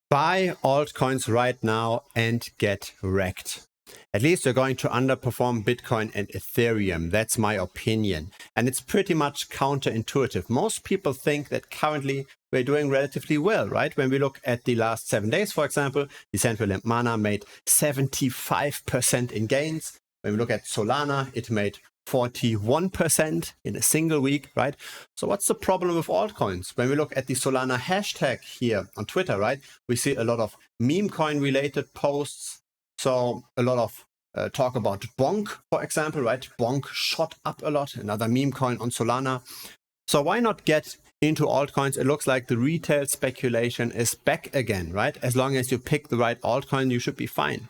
Buy altcoins right now and get wrecked. At least you're going to underperform Bitcoin and Ethereum. That's my opinion. And it's pretty much counterintuitive. Most people think that currently we're doing relatively well, right? When we look at the last 7 days, for example, Decentraland Mana made 75% in gains. When we look at Solana, it made 41% in a single week, right? So what's the problem with altcoins? When we look at the Solana hashtag here on Twitter, right, we see a lot of meme coin related posts. So a lot of talk about Bonk, for example, right? Bonk shot up a lot, another meme coin on Solana. So why not get into altcoins? It looks like the retail speculation is back again, right? As long as you pick the right altcoin, you should be fine.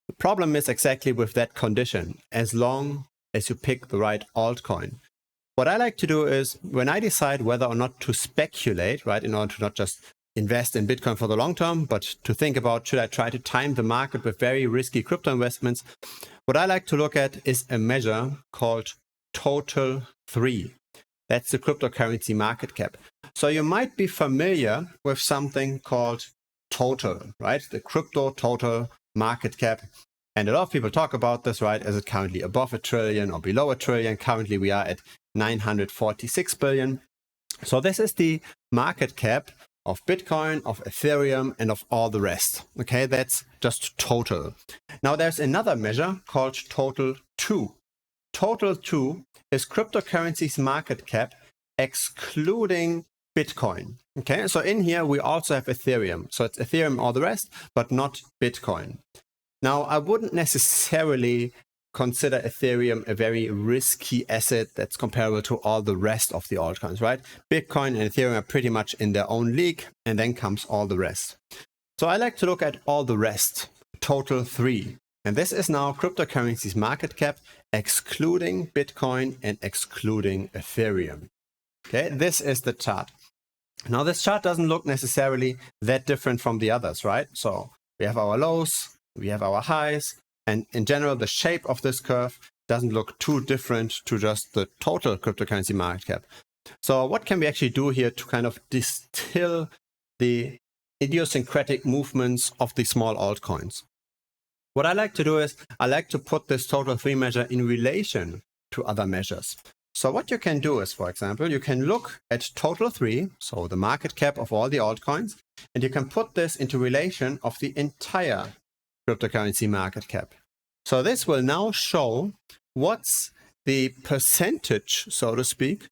The problem is exactly with that condition, as long as you pick the right altcoin. What I like to do is when I decide whether or not to speculate, right, in order to not just invest in Bitcoin for the long term, but to think about, should I try to time the market with very risky crypto investments? What I like to look at is a measure called Total 3. That's the cryptocurrency market cap. So you might be familiar with something called Total, right? The crypto total market cap. And a lot of people talk about this, right? Is it currently above $1 trillion or below $1 trillion? Currently, we are at 946 billion. So this is the market cap of Bitcoin, of Ethereum, and of all the rest. Okay, that's just total. Now there's another measure called Total 2. Total 2 is cryptocurrency's market cap excluding Bitcoin. Okay, so in here we also have Ethereum. So it's Ethereum, all the rest, but not Bitcoin. Now, I wouldn't necessarily consider Ethereum a very risky asset that's comparable to all the rest of the altcoins, right? Bitcoin and Ethereum are pretty much in their own league, and then comes all the rest. So I like to look at all the rest, Total 3. And this is now cryptocurrency's market cap, excluding Bitcoin and excluding Ethereum. Okay, this is the chart. Now, this chart doesn't look necessarily that different from the others, right? So we have our lows, we have our highs, and in general, the shape of this curve doesn't look too different to just the total cryptocurrency market cap. So what can we actually do here to kind of distill the idiosyncratic movements of the small altcoins? What I like to do is I like to put this Total 3 measure in relation to other measures. So what you can do is, for example, you can look at Total 3, so the market cap of all the altcoins, and you can put this into relation of the entire cryptocurrency market cap. So this will now show what's the percentage, so to speak,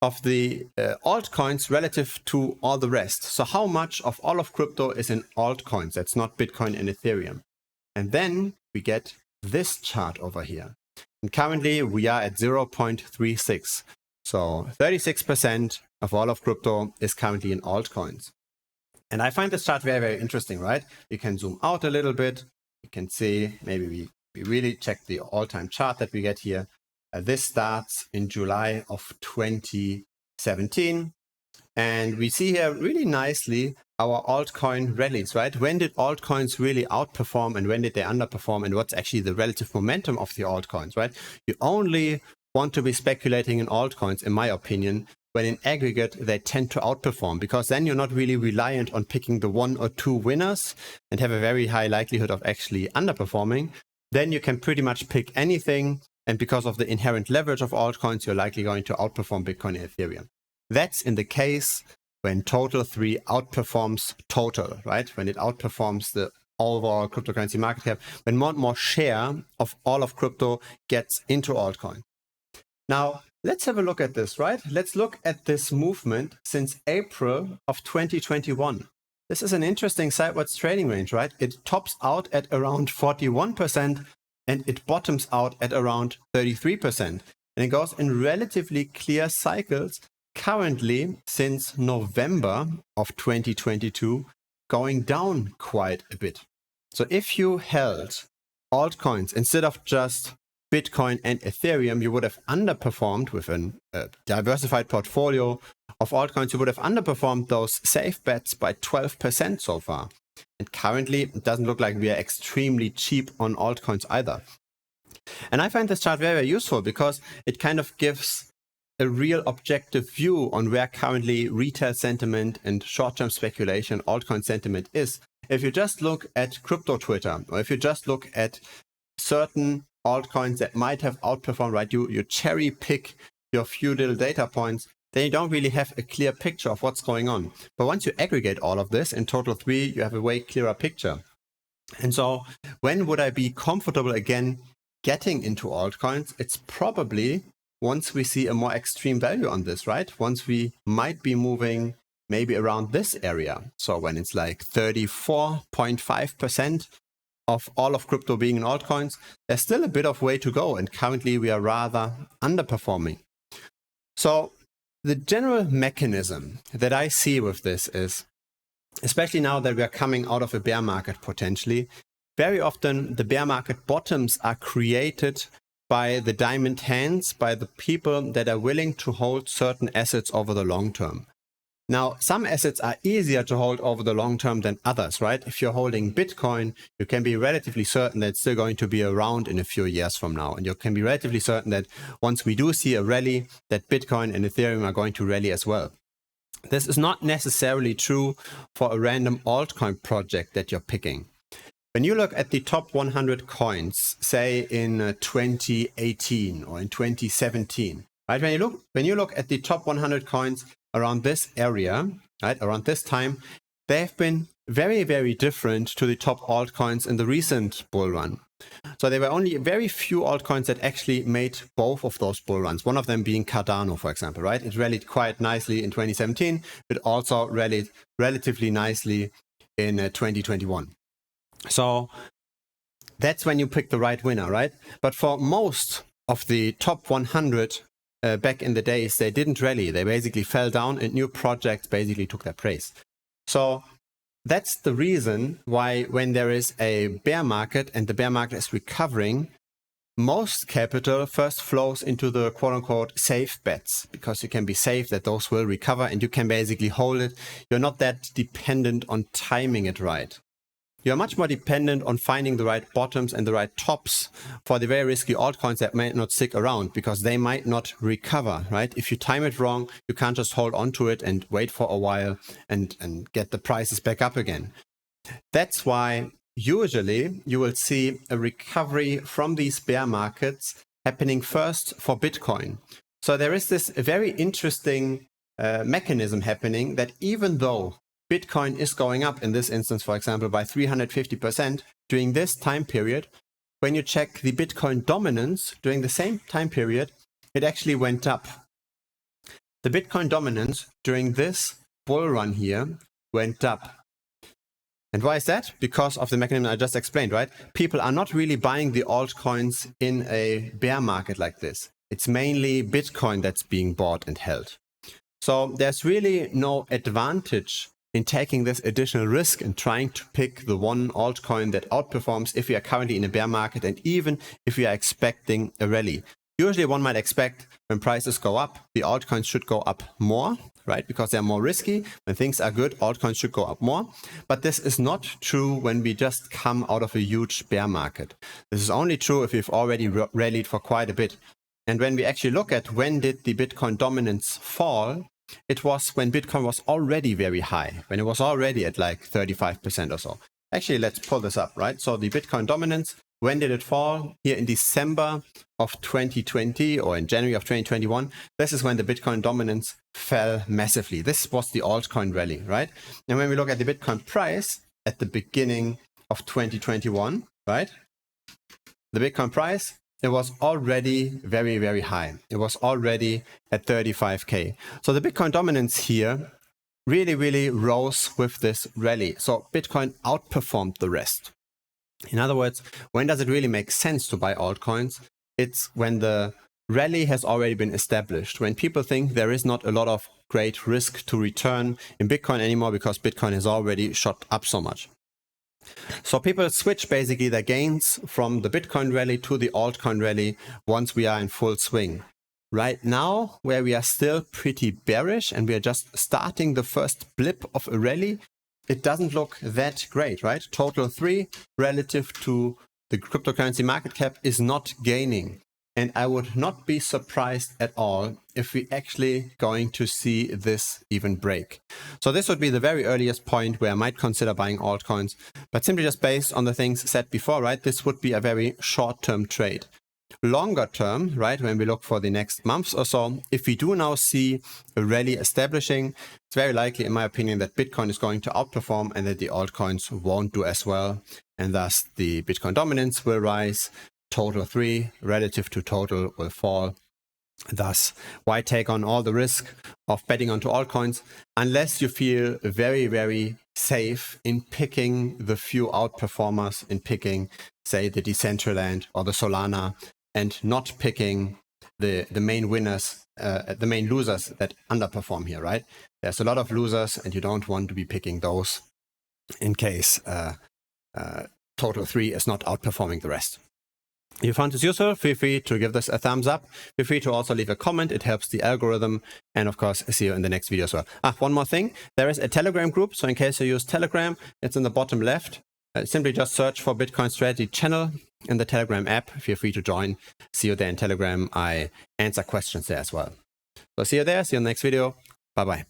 of the altcoins relative to all the rest. So how much of all of crypto is in altcoins? That's not Bitcoin and Ethereum. And then we get this chart over here. And currently we are at 0.36. So 36% of all of crypto is currently in altcoins. And I find this chart very, very interesting, right? You can zoom out a little bit. You can see, maybe we really check the all-time chart that we get here. This starts in July of 2017. And we see here really nicely our altcoin rallies, right? When did altcoins really outperform and when did they underperform, and what's actually the relative momentum of the altcoins, right? You only want to be speculating in altcoins, in my opinion, when in aggregate they tend to outperform, because then you're not really reliant on picking the 1 or 2 winners and have a very high likelihood of actually underperforming. Then you can pretty much pick anything, and because of the inherent leverage of altcoins, you're likely going to outperform Bitcoin and Ethereum. That's in the case when Total 3 outperforms Total, right? When it outperforms the overall cryptocurrency market cap, when more and more share of all of crypto gets into altcoin. Now, let's have a look at this, right? Let's look at this movement since April of 2021. This is an interesting sideways trading range, right? It tops out at around 41% and it bottoms out at around 33%. And it goes in relatively clear cycles, currently since November of 2022, going down quite a bit. So if you held altcoins instead of just Bitcoin and Ethereum, you would have underperformed with a diversified portfolio of altcoins. You would have underperformed those safe bets by 12% so far. And currently, it doesn't look like we are extremely cheap on altcoins either. And I find this chart very, very useful because it kind of gives a real objective view on where currently retail sentiment and short-term speculation, altcoin sentiment is, if you just look at crypto Twitter, or if you just look at certain altcoins that might have outperformed, right? You cherry pick your few little data points, then you don't really have a clear picture of what's going on. But once you aggregate all of this in total 3, you have a way clearer picture. And so when would I be comfortable again getting into altcoins? It's probably once we see a more extreme value on this, right? Once we might be moving maybe around this area. So when it's like 34.5% of all of crypto being in altcoins, there's still a bit of way to go. And currently we are rather underperforming. So the general mechanism that I see with this is, especially now that we are coming out of a bear market potentially, very often the bear market bottoms are created by the diamond hands, by the people that are willing to hold certain assets over the long term. Now, some assets are easier to hold over the long term than others, right? If you're holding Bitcoin, you can be relatively certain that it's still going to be around in a few years from now. And you can be relatively certain that once we do see a rally, that Bitcoin and Ethereum are going to rally as well. This is not necessarily true for a random altcoin project that you're picking. When you look at the top 100 coins, say in 2018 or in 2017, right? When you look at the top 100 coins around this area, right, around this time, they have been very, very different to the top altcoins in the recent bull run. So there were only very few altcoins that actually made both of those bull runs, one of them being Cardano, for example, right? It rallied quite nicely in 2017, but also rallied relatively nicely in 2021. So that's when you pick the right winner, right? But for most of the top 100 back in the days, they didn't rally. They basically fell down and new projects basically took their place. So that's the reason why when there is a bear market and the bear market is recovering, most capital first flows into the quote-unquote safe bets, because you can be safe that those will recover and you can basically hold it. You're not that dependent on timing it right. You're much more dependent on finding the right bottoms and the right tops for the very risky altcoins that might not stick around because they might not recover, right? If you time it wrong, you can't just hold on to it and wait for a while and get the prices back up again. That's why usually you will see a recovery from these bear markets happening first for Bitcoin. So there is this very interesting mechanism happening that even though Bitcoin is going up in this instance, for example, by 350% during this time period, when you check the Bitcoin dominance during the same time period, it actually went up. The Bitcoin dominance during this bull run here went up. And why is that? Because of the mechanism I just explained, right? People are not really buying the altcoins in a bear market like this. It's mainly Bitcoin that's being bought and held. So there's really no advantage in taking this additional risk and trying to pick the one altcoin that outperforms if we are currently in a bear market and even if we are expecting a rally. Usually one might expect when prices go up, the altcoins should go up more, right? Because they're more risky. When things are good, altcoins should go up more. But this is not true when we just come out of a huge bear market. This is only true if we've already rallied for quite a bit. And when we actually look at when did the Bitcoin dominance fall, it was when Bitcoin was already very high, when it was already at like 35% or so. Actually, let's pull this up, right? So the Bitcoin dominance, when did it fall? Here in December of 2020 or in January of 2021, this is when the Bitcoin dominance fell massively. This was the altcoin rally, right? And when we look at the Bitcoin price at the beginning of 2021, right? The Bitcoin price, it was already very, very high. It was already at 35K. So the Bitcoin dominance here really, really rose with this rally. So Bitcoin outperformed the rest. In other words, when does it really make sense to buy altcoins? It's when the rally has already been established, when people think there is not a lot of great risk to return in Bitcoin anymore because Bitcoin has already shot up so much. So people switch basically their gains from the Bitcoin rally to the altcoin rally once we are in full swing. Right now, where we are still pretty bearish and we are just starting the first blip of a rally, it doesn't look that great, right? Total 3 relative to the cryptocurrency market cap is not gaining. And I would not be surprised at all if we actually going to see this even break. So this would be the very earliest point where I might consider buying altcoins, but simply just based on the things said before, right? This would be a very short-term trade. Longer term, right, when we look for the next months or so, if we do now see a rally establishing, it's very likely, in my opinion, that Bitcoin is going to outperform and that the altcoins won't do as well. And thus the Bitcoin dominance will rise, total 3 relative to total will fall. Thus, why take on all the risk of betting onto altcoins unless you feel very, very safe in picking the few outperformers, in picking, say, the Decentraland or the Solana, and not picking the main winners, the main losers that underperform here, right? There's a lot of losers and you don't want to be picking those in case total 3 is not outperforming the rest. If you found this useful, feel free to give this a thumbs up. Feel free to also leave a comment. It helps the algorithm. And of course, see you in the next video as well. One more thing. There is a Telegram group. So in case you use Telegram, it's in the bottom left. Simply just search for Bitcoin Strategy Channel in the Telegram app. Feel free to join. See you there in Telegram. I answer questions there as well. So see you there. See you in the next video. Bye-bye.